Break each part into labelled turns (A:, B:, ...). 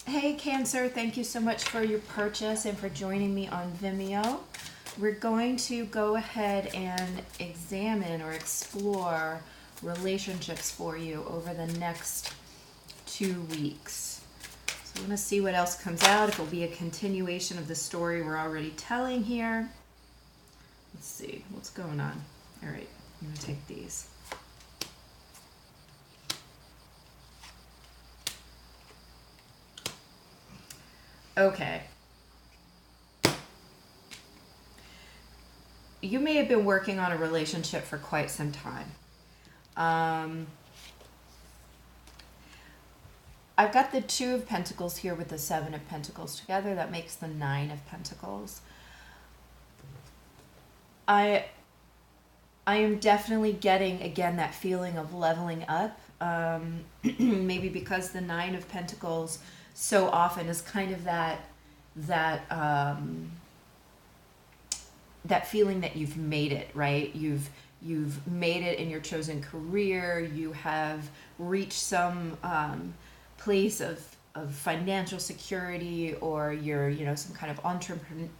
A: Hey Cancer, thank you so much for your purchase and for joining me on Vimeo. We're going to go ahead and examine or explore relationships for you over the next 2 weeks. So I'm going to see what else comes out, if it'll be a continuation of the story we're already telling here. Let's see, what's going on? All right, I'm going to take these. Okay. You may have been working on a relationship for quite some time. I've got the Two of Pentacles here with the Seven of Pentacles together. That makes the Nine of Pentacles. I am definitely getting, again, that feeling of leveling up. Maybe because the Nine of Pentacles so often is kind of that feeling that you've made it, right? You've made it in your chosen career. You have reached some place of financial security, or you're some kind of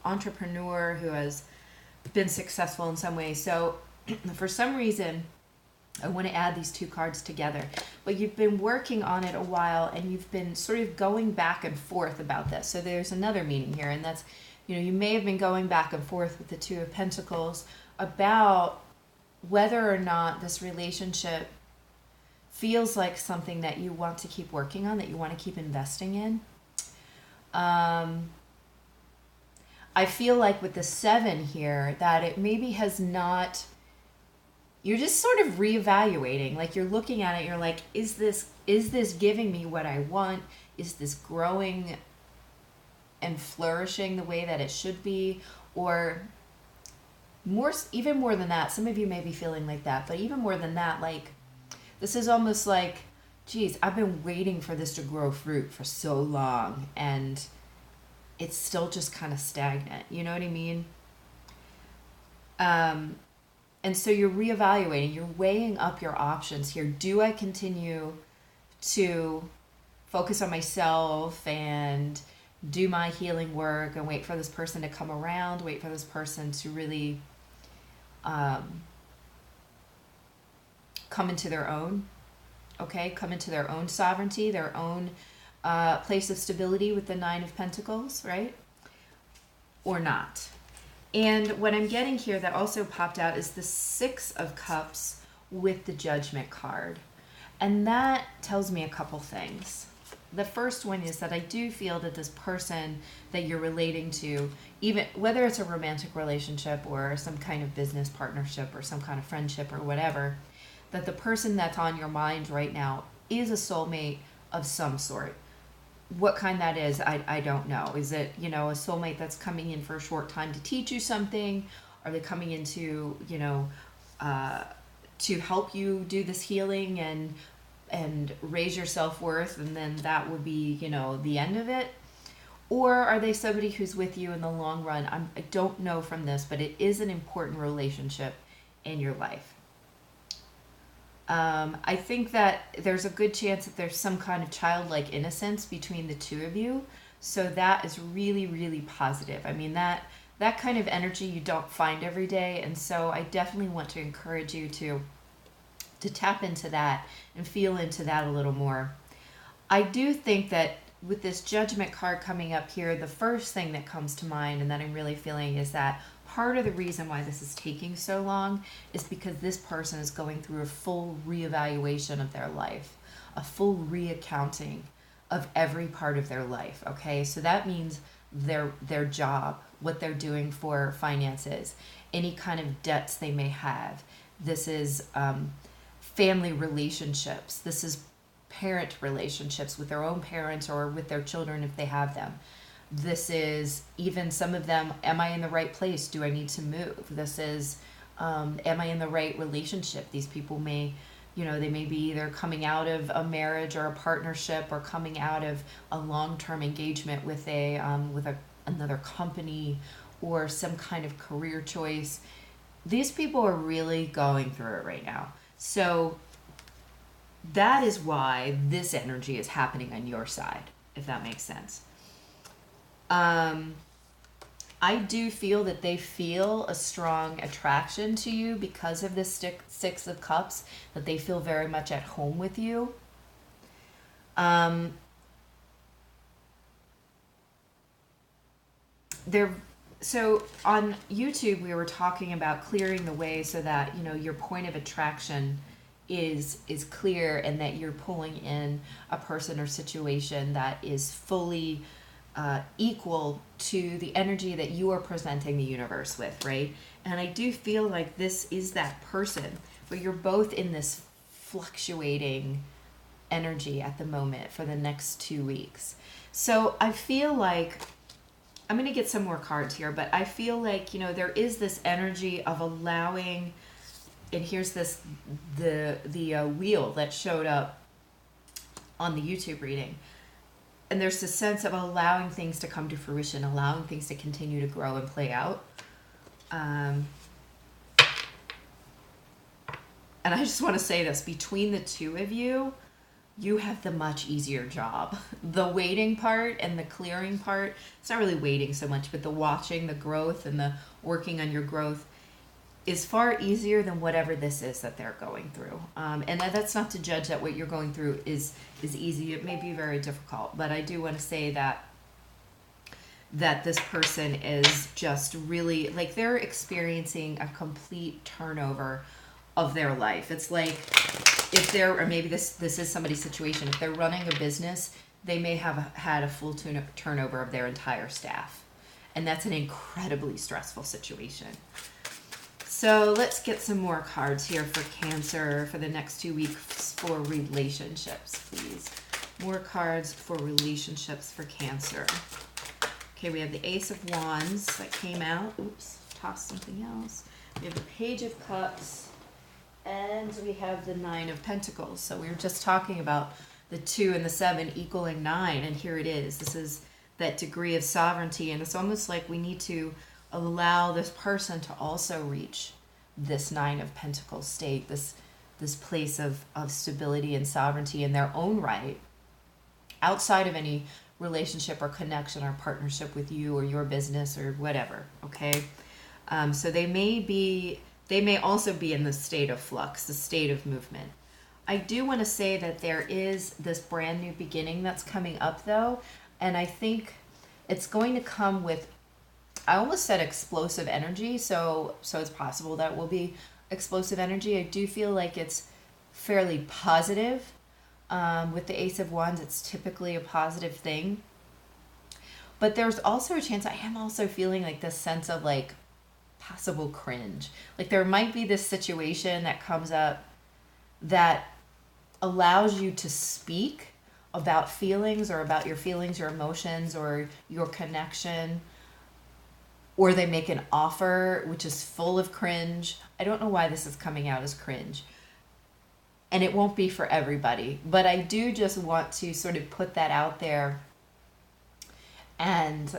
A: entrepreneur who has been successful in some way. So for some reason, I want to add these two cards together. But you've been working on it a while, and you've been sort of going back and forth about this. So there's another meaning here, and that's, you may have been going back and forth with the Two of Pentacles about whether or not this relationship feels like something that you want to keep working on, that you want to keep investing in. I feel like with the Seven here, that it maybe has not, you're just sort of reevaluating. Like, you're looking at it, you're like, is this giving me what I want? Is this growing and flourishing the way that it should be? Or even more than that, some of you may be feeling like that, but even more than that, like, this is almost like, geez, I've been waiting for this to grow fruit for so long, and it's still just kind of stagnant. You know what I mean? And so you're reevaluating, you're weighing up your options here. Do I continue to focus on myself and do my healing work and wait for this person to come around, wait for this person to really come into their own, okay? Come into their own sovereignty, their own place of stability with the Nine of Pentacles, right? Or not. And what I'm getting here that also popped out is the Six of Cups with the Judgment card. And that tells me a couple things. The first one is that I do feel that this person that you're relating to, even whether it's a romantic relationship or some kind of business partnership or some kind of friendship or whatever, that the person that's on your mind right now is a soulmate of some sort. What kind that is, I don't know. Is it, a soulmate that's coming in for a short time to teach you something? Are they coming into, to help you do this healing and raise your self-worth, and then that would be, the end of it? Or are they somebody who's with you in the long run? I don't know from this, but it is an important relationship in your life. I think that there's a good chance that there's some kind of childlike innocence between the two of you. So that is really, really positive. I mean, that kind of energy you don't find every day. And so I definitely want to encourage you to tap into that and feel into that a little more. I do think that with this Judgment card coming up here, the first thing that comes to mind and that I'm really feeling is that part of the reason why this is taking so long is because this person is going through a full reevaluation of their life, a full reaccounting of every part of their life, okay? So that means their job, what they're doing for finances, any kind of debts they may have. This is family relationships. This is parent relationships with their own parents or with their children if they have them. This is even some of them, am I in the right place? Do I need to move? This is, am I in the right relationship? These people may, they may be either coming out of a marriage or a partnership, or coming out of a long-term engagement with another company, or some kind of career choice. These people are really going through it right now. So that is why this energy is happening on your side. if that makes sense. I do feel that they feel a strong attraction to you because of this Six of Cups, that they feel very much at home with you. So on YouTube, we were talking about clearing the way so that, you know, your point of attraction is clear, and that you're pulling in a person or situation that is fully equal to the energy that you are presenting the universe with, right? And I do feel like this is that person, but you're both in this fluctuating energy at the moment for the next 2 weeks. So I feel like I'm going to get some more cards here, but I feel like, you know, there is this energy of allowing, and here's this, the wheel that showed up on the YouTube reading. And there's this sense of allowing things to come to fruition, allowing things to continue to grow and play out. And I just want to say this, between the two of you, you have the much easier job. The waiting part and the clearing part, it's not really waiting so much, but the watching, the growth, and the working on your growth is far easier than whatever this is that they're going through. And that's not to judge that what you're going through is easy. It may be very difficult, but I do want to say that this person is just really, like, they're experiencing a complete turnover of their life. It's like, if they're, or maybe this is somebody's situation, if they're running a business, they may have had a full turnover of their entire staff. And that's an incredibly stressful situation. So let's get some more cards here for Cancer for the next 2 weeks for relationships, please. More cards for relationships for Cancer. Okay, we have the Ace of Wands that came out. Oops, tossed something else. We have the Page of Cups, and we have the Nine of Pentacles. So we were just talking about the 2 and the 7 equaling 9, and here it is. This is that degree of sovereignty, and it's almost like we need to allow this person to also reach this Nine of Pentacles state, this place of stability and sovereignty in their own right, outside of any relationship or connection or partnership with you or your business or whatever, okay? So they may also be in the state of flux, the state of movement. I do want to say that there is this brand new beginning that's coming up, though, and I think it's going to come with, I almost said explosive energy, so it's possible that it will be explosive energy. I do feel like it's fairly positive. With the Ace of Wands, it's typically a positive thing. But there's also a chance, I am also feeling like this sense of like possible cringe. Like there might be this situation that comes up that allows you to speak about feelings, or about your feelings, your emotions, or your connection. Or they make an offer which is full of cringe. I don't know why this is coming out as cringe. And it won't be for everybody. But I do just want to sort of put that out there and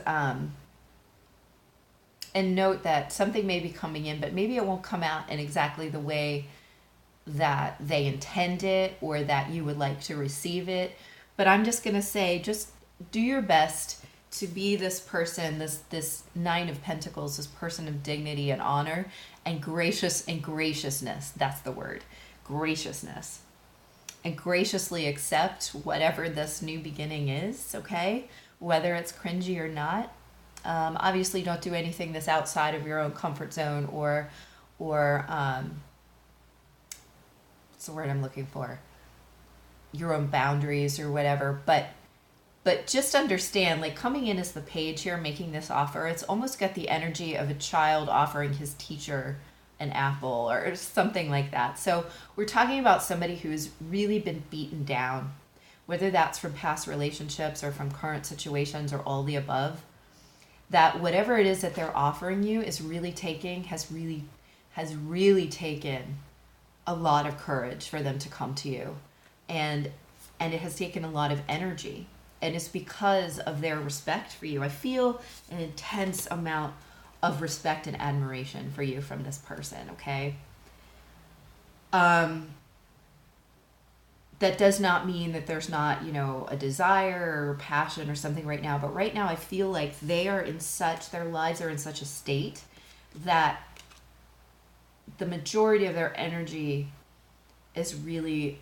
A: note that something may be coming in, but maybe it won't come out in exactly the way that they intend it or that you would like to receive it. But I'm just going to say, just do your best to be this person, this Nine of Pentacles, this person of dignity and honor and graciousness. That's the word, graciousness. And graciously accept whatever this new beginning is, okay? Whether it's cringy or not. Obviously, don't do anything that's outside of your own comfort zone or what's the word I'm looking for? Your own boundaries or whatever. But just understand, like coming in as the Page here, making this offer, it's almost got the energy of a child offering his teacher an apple or something like that. So we're talking about somebody who's really been beaten down, whether that's from past relationships or from current situations or all the above. That whatever it is that they're offering you is really has really taken a lot of courage for them to come to you, and it has taken a lot of energy, and it's because of their respect for you. I feel an intense amount of respect and admiration for you from this person, okay? that does not mean that there's not, you know, a desire or passion or something right now. But right now I feel like their lives are in such a state that the majority of their energy is really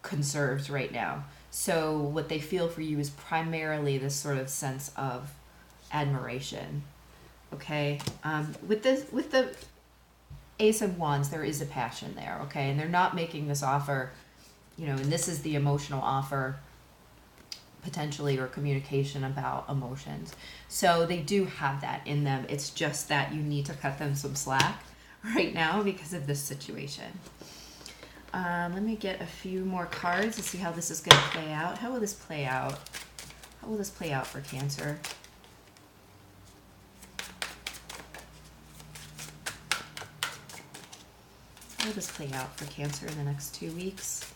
A: conserved right now. So what they feel for you is primarily this sort of sense of admiration. Okay, with the Ace of Wands, there is a passion there. Okay, and they're not making this offer, you know, and this is the emotional offer potentially, or communication about emotions. So they do have that in them. It's just that you need to cut them some slack right now because of this situation. Let me get a few more cards to see how this is going to play out. How will this play out? How will this play out for Cancer? How will this play out for Cancer in the next 2 weeks?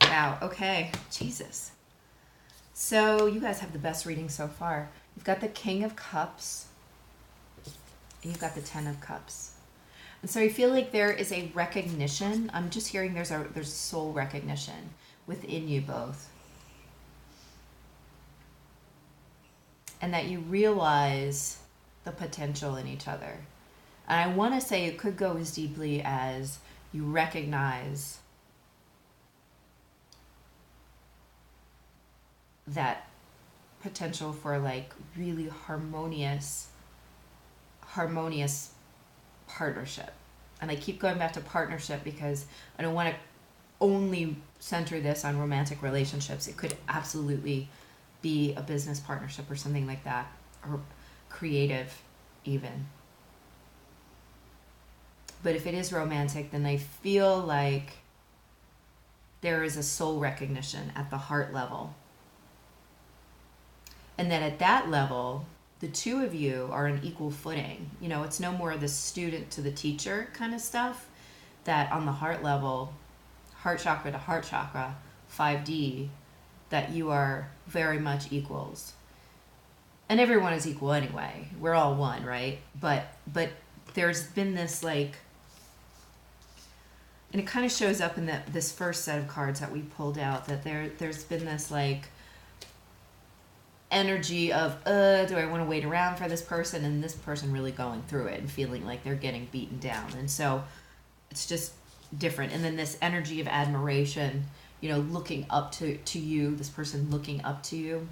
A: Wow, okay. Jesus. So you guys have the best reading so far. You've got the King of Cups, and you've got the Ten of Cups. And so I feel like there is a recognition. I'm just hearing there's soul recognition within you both. And that you realize the potential in each other. And I want to say it could go as deeply as you recognize that potential for like really harmonious partnership. And I keep going back to partnership because I don't want to only center this on romantic relationships. It could absolutely be a business partnership or something like that, or creative even. But if it is romantic, then I feel like there is a soul recognition at the heart level. And then at that level, the two of you are on equal footing. You know, it's no more the student to the teacher kind of stuff. That on the heart level, heart chakra to heart chakra, 5D, that you are very much equals. And everyone is equal anyway. We're all one, right? But there's been this like, and it kind of shows up in this first set of cards that we pulled out, that there's been this like energy of do I want to wait around for this person, and this person really going through it and feeling like they're getting beaten down. And so it's just different. And then this energy of admiration, you know, looking up to you, this person looking up to you.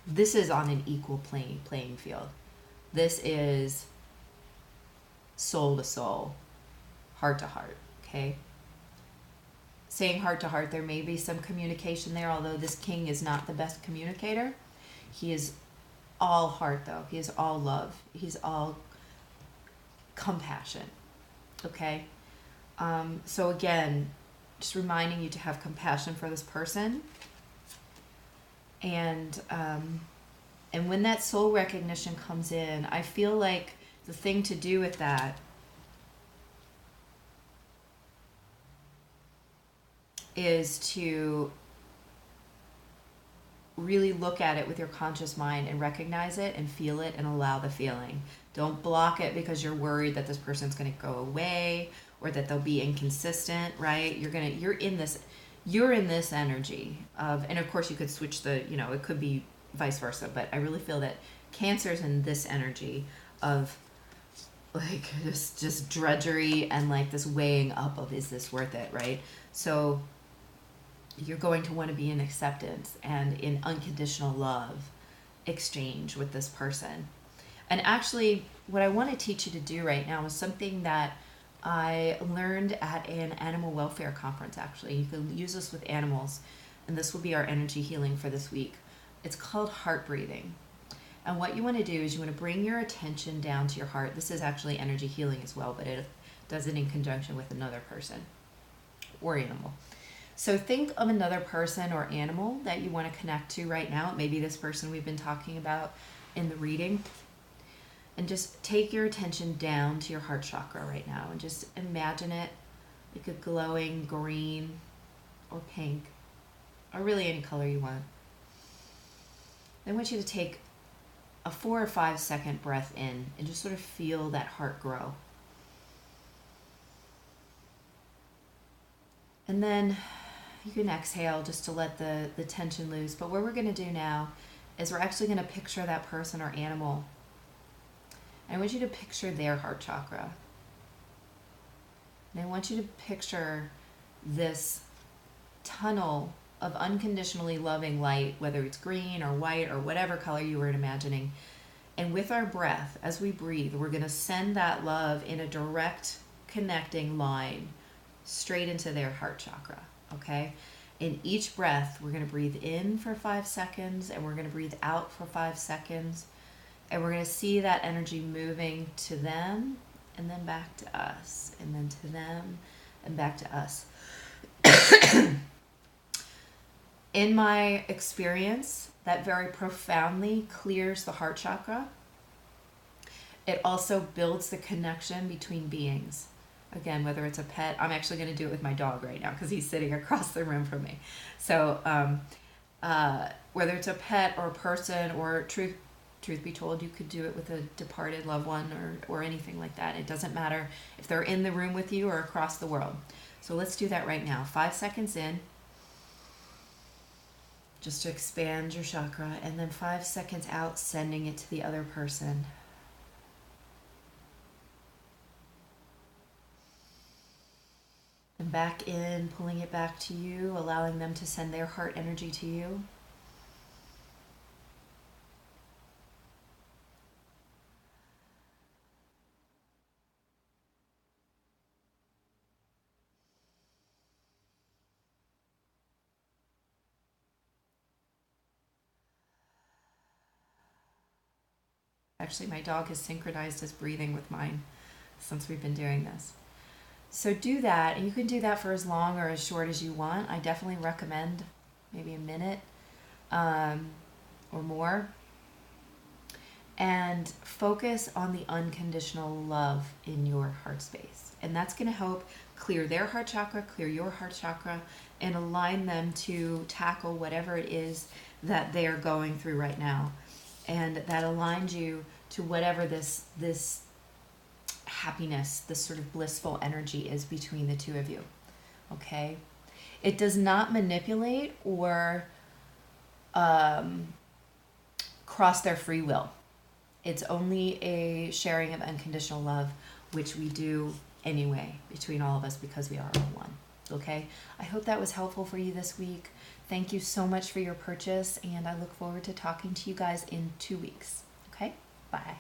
A: This is on an equal playing field. This is soul to soul, heart to heart, okay? Saying heart to heart, there may be some communication there, although this king is not the best communicator. He is all heart, though. He is all love. He's all compassion, okay? So again, just reminding you to have compassion for this person. And when that soul recognition comes in, I feel like the thing to do with that is to really look at it with your conscious mind and recognize it and feel it and allow the feeling. Don't block it because you're worried that this person's going to go away or that they'll be inconsistent, right? You're in this energy of, and of course you could switch it could be vice versa, but I really feel that Cancer's in this energy of like just drudgery and like this weighing up of, is this worth it, right? So you're going to want to be in acceptance and in unconditional love exchange with this person. And actually, what I want to teach you to do right now is something that I learned at an animal welfare conference, actually. You can use this with animals, and this will be our energy healing for this week. It's called heart breathing. And what you want to do is you want to bring your attention down to your heart. This is actually energy healing as well, but it does it in conjunction with another person or animal. So think of another person or animal that you want to connect to right now. Maybe this person we've been talking about in the reading. And just take your attention down to your heart chakra right now and just imagine it like a glowing green or pink, or really any color you want. I want you to take a 4 or 5 second breath in and just sort of feel that heart grow. And then you can exhale just to let the tension loose. But what we're going to do now is we're actually going to picture that person or animal. And I want you to picture their heart chakra. And I want you to picture this tunnel of unconditionally loving light, whether it's green or white or whatever color you were imagining. And with our breath, as we breathe, we're going to send that love in a direct connecting line straight into their heart chakra, okay? In each breath, we're going to breathe in for 5 seconds, and we're going to breathe out for 5 seconds. And we're going to see that energy moving to them, and then back to us, and then to them, and back to us. In my experience, that very profoundly clears the heart chakra. It also builds the connection between beings. Again, whether it's a pet, I'm actually going to do it with my dog right now because he's sitting across the room from me. So whether it's a pet or a person, or truth be told, you could do it with a departed loved one or anything like that. It doesn't matter if they're in the room with you or across the world. So let's do that right now. 5 seconds in, just to expand your chakra, and then 5 seconds out, sending it to the other person. And back in, pulling it back to you, allowing them to send their heart energy to you. Actually, my dog has synchronized his breathing with mine since we've been doing this. So do that, and you can do that for as long or as short as you want. I definitely recommend maybe a minute or more. And focus on the unconditional love in your heart space. And that's going to help clear their heart chakra, clear your heart chakra, and align them to tackle whatever it is that they are going through right now. And that aligns you to whatever this happiness, this sort of blissful energy is between the two of you. Okay? It does not manipulate or cross their free will. It's only a sharing of unconditional love, which we do anyway between all of us because we are all one. Okay? I hope that was helpful for you this week. Thank you so much for your purchase, and I look forward to talking to you guys in 2 weeks. Okay? Bye.